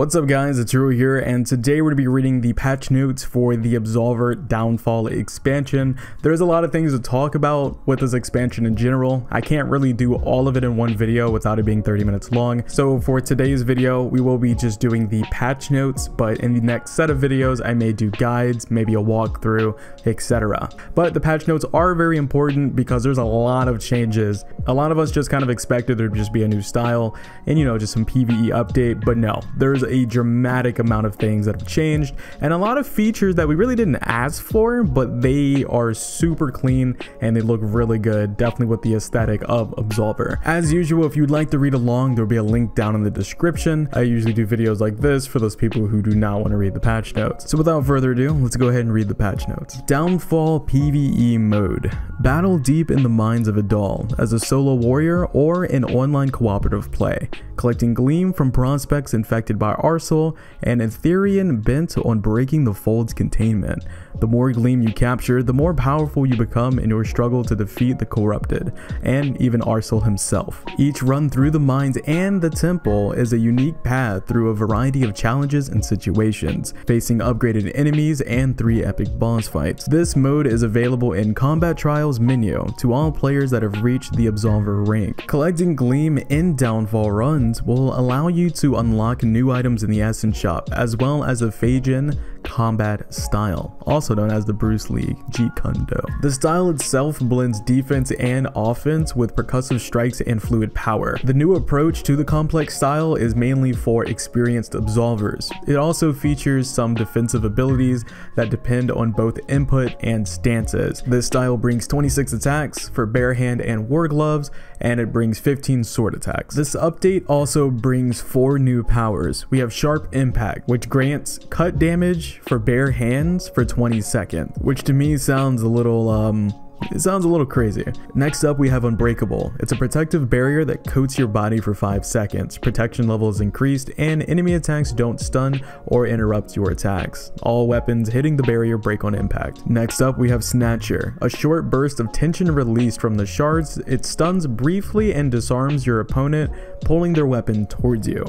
What's up guys, it's Hero here, and today we're going to be reading the patch notes for the Absolver Downfall expansion. There's a lot of things to talk about with this expansion in general. I can't really do all of it in one video without it being 30 minutes long. So for today's video, we will be just doing the patch notes, but in the next set of videos, I may do guides, maybe a walkthrough, etc. But the patch notes are very important because there's a lot of changes. A lot of us just kind of expected there to just be a new style and, you know, just some PvE update, but no, there's a dramatic amount of things that have changed and a lot of features that we really didn't ask for, but they are super clean and they look really good, definitely with the aesthetic of Absolver. As usual, if you'd like to read along, there'll be a link down in the description. I usually do videos like this for those people who do not want to read the patch notes. So without further ado, let's go ahead and read the patch notes. Downfall PvE mode. Battle deep in the minds of a doll as a solo warrior or in online cooperative play, collecting gleam from prospects infected by Arsol and Ethereum bent on breaking the Fold's containment. The more gleam you capture, the more powerful you become in your struggle to defeat the corrupted, and even Arsol himself. Each run through the mines and the temple is a unique path through a variety of challenges and situations, facing upgraded enemies and 3 epic boss fights. This mode is available in Combat Trials menu to all players that have reached the Absolver rank. Collecting gleam in Downfall runs will allow you to unlock new items in the Essence Shop, as well as a FaeJin combat style, also known as the Bruce Lee Jeet Kune Do. The style itself blends defense and offense with percussive strikes and fluid power. The new approach to the complex style is mainly for experienced Absolvers. It also features some defensive abilities that depend on both input and stances. This style brings 26 attacks for bare hand and war gloves, and it brings 15 sword attacks. This update also brings 4 new powers. We have Sharp Impact, which grants cut damage for bare hands for 20 seconds, which to me sounds a little crazy. Next up, we have Unbreakable. It's a protective barrier that coats your body for 5 seconds. Protection level is increased and enemy attacks don't stun or interrupt your attacks. All weapons hitting the barrier break on impact. Next up, we have Snatcher. A short burst of tension released from the shards. It stuns briefly and disarms your opponent, pulling their weapon towards you.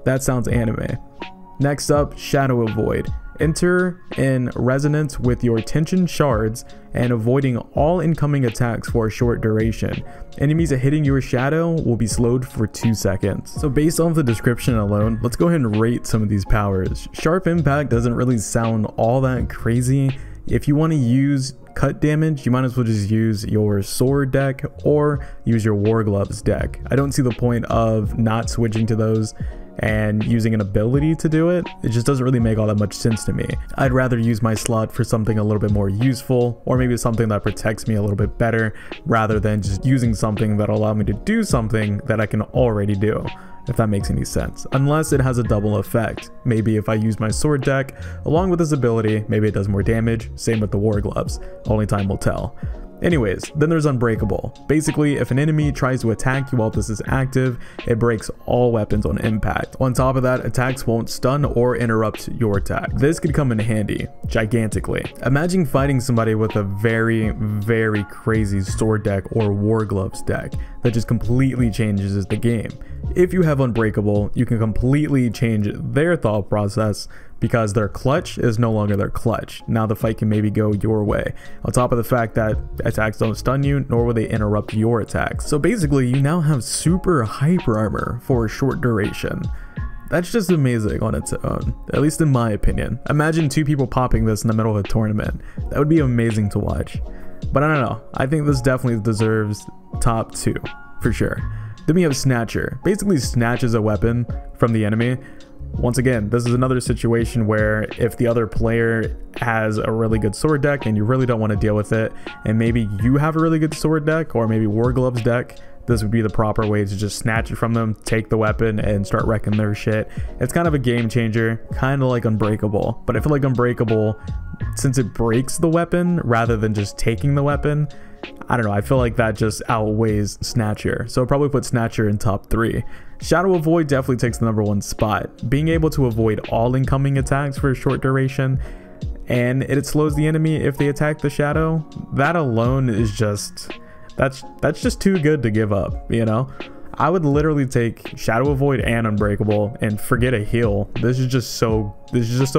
That sounds anime. Next up, Shadow Avoid. Enter in resonance with your tension shards and avoiding all incoming attacks for a short duration. Enemies hitting your shadow will be slowed for 2 seconds. So based on the description alone, let's go ahead and rate some of these powers. Sharp Impact doesn't really sound all that crazy. If you want to use cut damage, you might as well just use your sword deck or use your war gloves deck. I don't see the point of not switching to those and using an ability to do it. It just doesn't really make all that much sense to me. I'd rather use my slot for something a little bit more useful, or maybe something that protects me a little bit better, rather than just using something that'll allow me to do something that I can already do, if that makes any sense. Unless it has a double effect. Maybe if I use my sword deck along with this ability, maybe it does more damage. Same with the war gloves. Only time will tell. Anyways, then there's Unbreakable. Basically, if an enemy tries to attack you while this is active, it breaks all weapons on impact. On top of that, attacks won't stun or interrupt your attack. This could come in handy, gigantically. Imagine fighting somebody with a very, very crazy sword deck or war gloves deck that just completely changes the game. If you have Unbreakable, you can completely change their thought process because their clutch is no longer their clutch. Now the fight can maybe go your way. On top of the fact that attacks don't stun you, nor will they interrupt your attacks. So basically, you now have super hyper armor for a short duration. That's just amazing on its own, at least in my opinion. Imagine 2 people popping this in the middle of a tournament. That would be amazing to watch. But I don't know, I think this definitely deserves top 2, for sure. Then we have Snatcher. Basically snatches a weapon from the enemy. Once again, this is another situation where if the other player has a really good sword deck and you really don't want to deal with it, and maybe you have a really good sword deck or maybe war gloves deck, this would be the proper way to just snatch it from them, take the weapon, and start wrecking their shit. It's kind of a game changer, kind of like Unbreakable. But I feel like Unbreakable, since it breaks the weapon rather than just taking the weapon, I don't know, I feel like that just outweighs Snatcher. So I'll probably put Snatcher in top 3. Shadow Avoid definitely takes the #1 spot. Being able to avoid all incoming attacks for a short duration, and it slows the enemy if they attack the shadow, that alone is just, that's just too good to give up, you know? I would literally take Shadow Avoid and Unbreakable and forget a heal. This is just so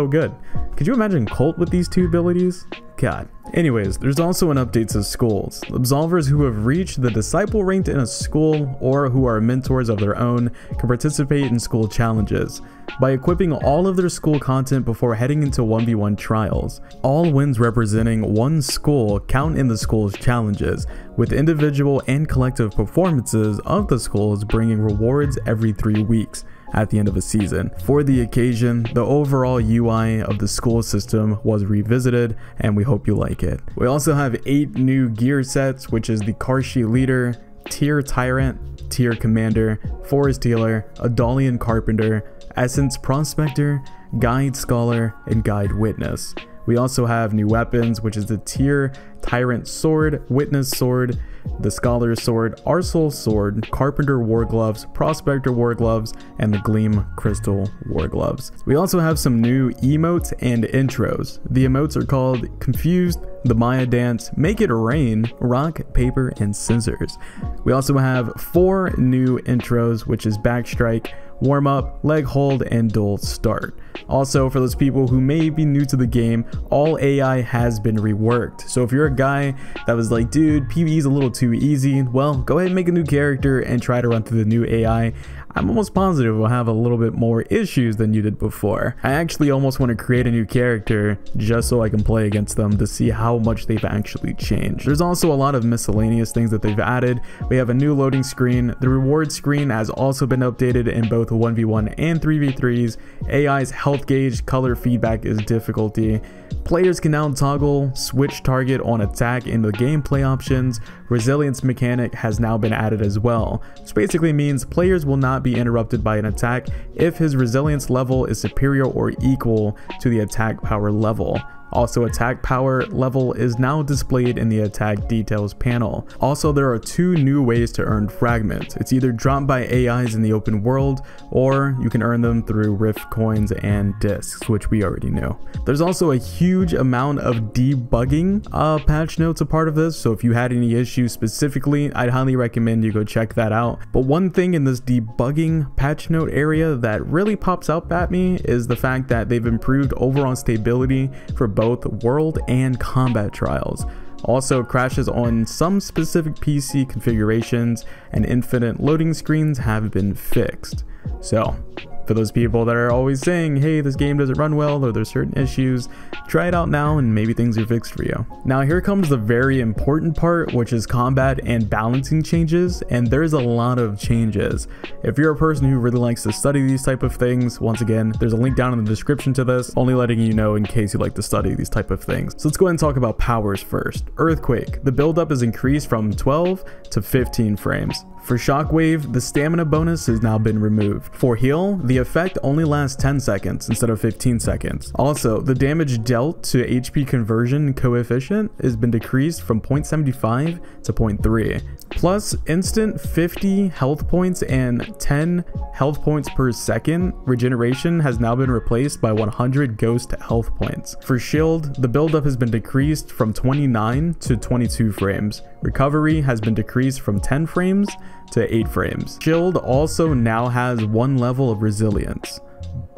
good. Could you imagine Cult with these two abilities? God. Anyways, there's also an update to schools. Absolvers who have reached the disciple ranked in a school or who are mentors of their own can participate in school challenges by equipping all of their school content before heading into 1v1 trials. All wins representing one school count in the school's challenges, with individual and collective performances of the schools bringing rewards every 3 weeks at the end of a season. For the occasion, the overall UI of the school system was revisited, and we hope you like it. We also have 8 new gear sets, which is the Karshi Leader, Tier Tyrant, Tier Commander, Forest Healer, Adalian Carpenter, Essence Prospector, Guide Scholar, and Guide Witness. We also have new weapons, which is the Tier Tyrant Sword, Witness Sword, the Scholar's Sword, Arsenal Sword, Carpenter War Gloves, Prospector War Gloves, and the Gleam Crystal War Gloves. We also have some new emotes and intros. The emotes are called Confused, the Maya Dance, Make It Rain, Rock, Paper, and Scissors. We also have 4 new intros, which is Backstrike, Warm Up, Leg Hold, and Dual Start. Also, for those people who may be new to the game, all AI has been reworked. So if you're a guy that was like, dude, PvE is a little too easy, well, go ahead and make a new character and try to run through the new AI. I'm almost positive we'll have a little bit more issues than you did before. I actually almost want to create a new character just so I can play against them to see how much they've actually changed. There's also a lot of miscellaneous things that they've added. We have a new loading screen. The reward screen has also been updated in both 1v1 and 3v3s. AI's health gauge, color feedback is difficulty. Players can now toggle switch target on attack in the gameplay options. Resilience mechanic has now been added as well, which basically means players will not be interrupted by an attack if his resilience level is superior or equal to the attack power level. Also, attack power level is now displayed in the attack details panel. Also, there are 2 new ways to earn fragments. It's either dropped by AIs in the open world, or you can earn them through Rift coins and discs, which we already know. There's also a huge amount of debugging patch notes a part of this, so if you had any issues specifically, I'd highly recommend you go check that out. But one thing in this debugging patch note area that really pops up at me is the fact that they've improved overall stability for both world and combat trials. Also, crashes on some specific PC configurations and infinite loading screens have been fixed. So, for those people that are always saying, hey, this game doesn't run well or there's certain issues, try it out now and maybe things are fixed for you. Now here comes the very important part, which is combat and balancing changes, and there's a lot of changes. If you're a person who really likes to study these type of things, once again, there's a link down in the description to this, only letting you know in case you like to study these type of things. So let's go ahead and talk about powers first. Earthquake, the buildup is increased from 12 to 15 frames. For Shockwave, the stamina bonus has now been removed. For Heal, the effect only lasts 10 seconds instead of 15 seconds. Also, the damage dealt to HP conversion coefficient has been decreased from 0.75 to 0.3. Plus, instant 50 health points and 10 health points per second regeneration has now been replaced by 100 ghost health points. For Shield, the buildup has been decreased from 29 to 22 frames. Recovery has been decreased from 10 frames to 8 frames. Shield also now has 1 level of resilience.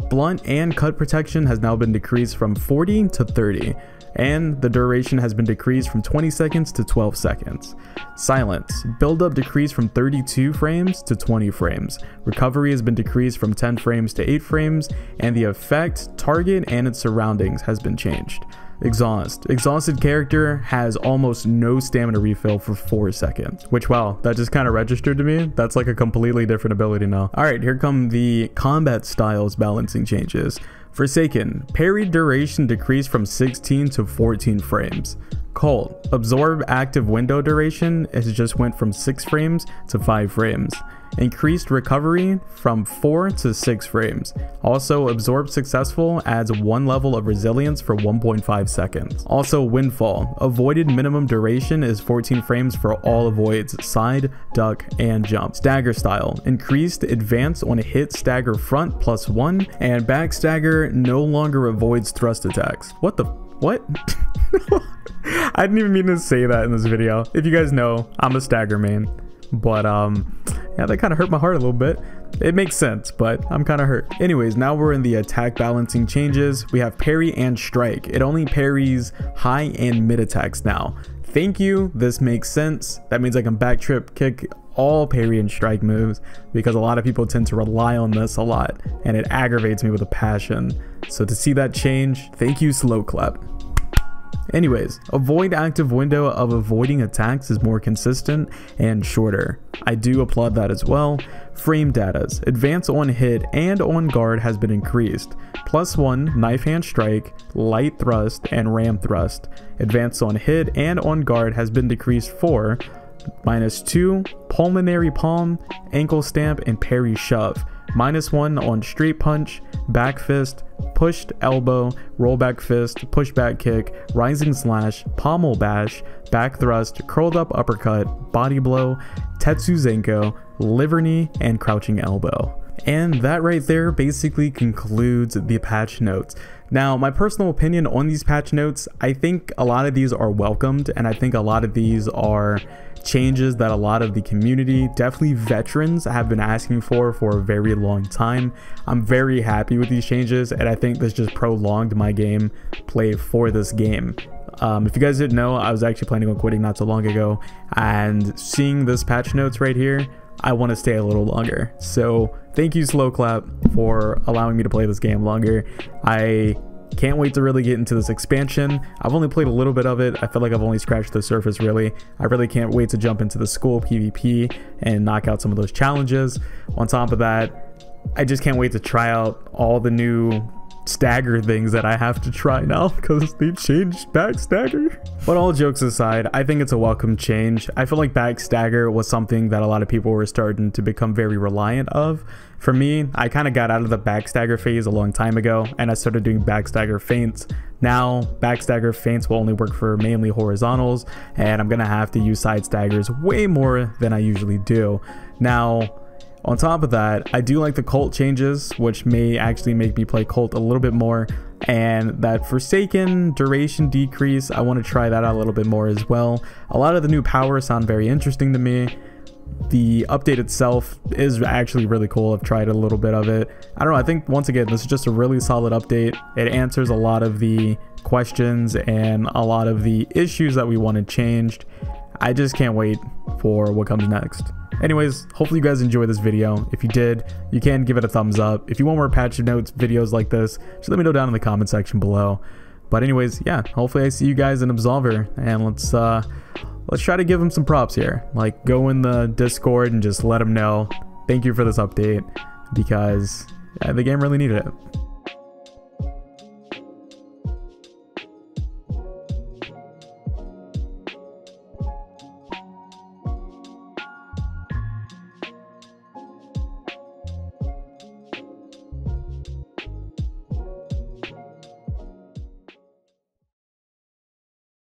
Blunt and cut protection has now been decreased from 40 to 30. And the duration has been decreased from 20 seconds to 12 seconds. Silence, buildup decreased from 32 frames to 20 frames. Recovery has been decreased from 10 frames to 8 frames, and the effect, target, and its surroundings has been changed. Exhaust, exhausted character has almost no stamina refill for 4 seconds, which, wow, that just kind of registered to me. That's like a completely different ability now. All right, here come the combat styles balancing changes. Forsaken, parry duration decreased from 16 to 14 frames. Cult, absorb active window duration has just went from 6 frames to 5 frames. Increased recovery from 4 to 6 frames. Also, absorb successful adds 1 level of resilience for 1.5 seconds. Also, Windfall, avoided minimum duration is 14 frames for all avoids, side, duck, and jump. Stagger style, increased advance on a hit stagger front +1, and back stagger no longer avoids thrust attacks. What? I didn't even mean to say that in this video. If you guys know, I'm a stagger main. But Yeah, that kind of hurt my heart a little bit. It makes sense, but I'm kind of hurt. Anyways, now we're in the attack balancing changes. We have parry and strike. It only parries high and mid attacks now. Thank you, this makes sense. That means I can backtrip, kick all parry and strike moves, because a lot of people tend to rely on this a lot, and it aggravates me with a passion. So to see that change, thank you, slow clap. Anyways, avoid active window of avoiding attacks is more consistent and shorter. I do applaud that as well. Frame datas. Advance on hit and on guard has been increased. +1 knife hand strike, light thrust, and ram thrust. Advance on hit and on guard has been decreased for -2 pulmonary palm, ankle stamp, and parry shove. -1 on straight punch, back fist, pushed elbow, rollback fist, pushback kick, rising slash, pommel bash, back thrust, curled up uppercut, body blow, tetsuzenko, liver knee, and crouching elbow. And that right there basically concludes the patch notes. Now, my personal opinion on these patch notes, I think a lot of these are welcomed, and I think a lot of these are changes that a lot of the community, definitely veterans, have been asking for a very long time. I'm very happy with these changes, and I think this just prolonged my game play for this game. If you guys didn't know, I was actually planning on quitting not so long ago, and seeing this patch notes right here, I want to stay a little longer. So thank you, slow clap, for allowing me to play this game longer. I can't wait to really get into this expansion. I've only played a little bit of it. I feel like I've only scratched the surface, really. I really can't wait to jump into the school PvP and knock out some of those challenges. On top of that, I just can't wait to try out all the new stagger things that I have to try now, because they've changed back stagger. But all jokes aside, I think it's a welcome change. I feel like back stagger was something that a lot of people were starting to become very reliant of. For me, I kind of got out of the back stagger phase a long time ago, and I started doing back stagger feints. Now, back stagger feints will only work for mainly horizontals, and I'm gonna have to use side staggers way more than I usually do. Now, on top of that, I do like the cult changes, which may actually make me play cult a little bit more, and that Forsaken duration decrease, I want to try that out a little bit more as well. A lot of the new powers sound very interesting to me. The update itself is actually really cool. I've tried a little bit of it. I don't know, I think once again this is just a really solid update. It answers a lot of the questions and a lot of the issues that we wanted changed. I just can't wait for what comes next. Anyways, hopefully you guys enjoyed this video. If you did, you can give it a thumbs up. If you want more patch notes videos like this, just let me know down in the comment section below. But anyways, yeah, hopefully I see you guys in Absolver, and let's try to give him some props here. Like, go in the Discord and just let him know thank you for this update, because the game really needed it.